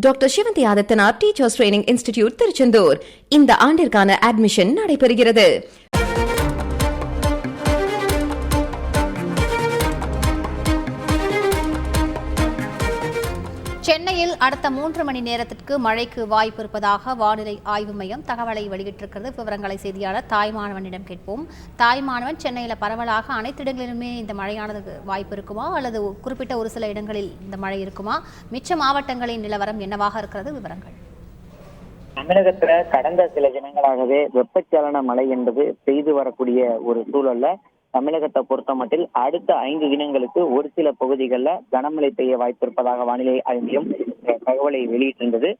Doctor Sivanthi Adithanar teachers training institute Tiruchendur இந்த ஆண்டிற்கான admission நடைபெறுகிறது. சென்னையில் அடுத்த 3 மணி நேரத்திற்கு மழைக்கு வாய்ப்பு இருப்பதாக வானிலை ஆய்வு மையம் தகவலை வெளியிட்டிருக்கிறது. விவரங்களை செய்தியாளர் தாய்மானவனிடம் கேட்போம். தாய்மானவன், சென்னையில் பரவலாக அனைத்து இடங்களிலுமே இந்த மழையானது வாய்ப்பு இருக்குமா அல்லது குறிப்பிட்ட ஒரு சில இடங்களில் இந்த மழை இருக்குமா? மிச்ச மாவட்டங்களின் நிலவரம் என்னவாக இருக்கிறது? விவரங்கள். தமிழகத்துல கடந்த சில தினங்களாகவே வெப்பச்சலன மழை என்பது பெய்து வரக்கூடிய ஒரு சூழல்ல தமிழகத்தை பொறுத்த மட்டில் அடுத்த 5 தினங்களுக்கு ஒரு சில பகுதிகளில் கனமழை பெய்ய வாய்ப்பு இருப்பதாக வானிலை ஆய்வு மையம் தகவலை வெளியிட்டிருந்தது.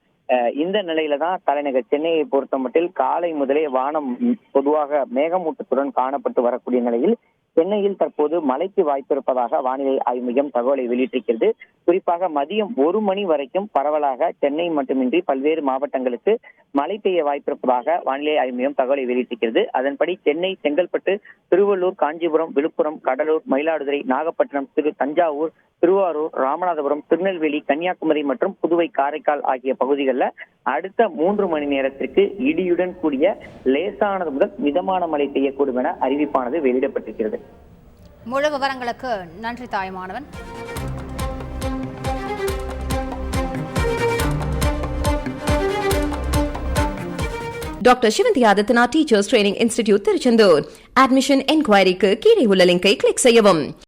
இந்த நிலையில தான் தலைநகர் சென்னையை பொறுத்த மட்டில் காலை முதலே வானம் பொதுவாக மேகமூட்டத்துடன் காணப்பட்டு வரக்கூடிய நிலையில் சென்னையில் தற்போது மழைக்கு வாய்ப்பு இருப்பதாக வானிலை ஆய்வு மையம் தகவலை வெளியிட்டிருக்கிறது. குறிப்பாக மதியம் 1 மணி வரைக்கும் பரவலாக சென்னை மட்டுமின்றி பல்வேறு மாவட்டங்களுக்கு மழை பெய்ய வாய்ப்பிருப்பதாக வானிலை ஆய்வு மையம் தகவலை வெளியிட்டிருக்கிறது. அதன்படி சென்னை, செங்கல்பட்டு, திருவள்ளூர், காஞ்சிபுரம், விழுப்புரம், கடலூர், மயிலாடுதுறை, நாகப்பட்டினம், தஞ்சாவூர், திருவாரூர், ராமநாதபுரம், திருநெல்வேலி, கன்னியாகுமரி மற்றும் புதுவை, காரைக்கால் ஆகிய பகுதிகளில் அடுத்த 3 மணி நேரத்திற்கு இடியுடன் கூடிய லேசானது முதல் மிதமான மழை பெய்யக்கூடும் என அறிவிப்பானது வெளியிடப்பட்டிருக்கிறது. முழு விவரங்களுக்கு நன்றி Thaimanavan. Doctor Sivanthi Adithanar teachers training institute Tiruchendur. Admission என்கொயரிக்கு கீழே உள்ள லிங்கை கிளிக் செய்யவும்.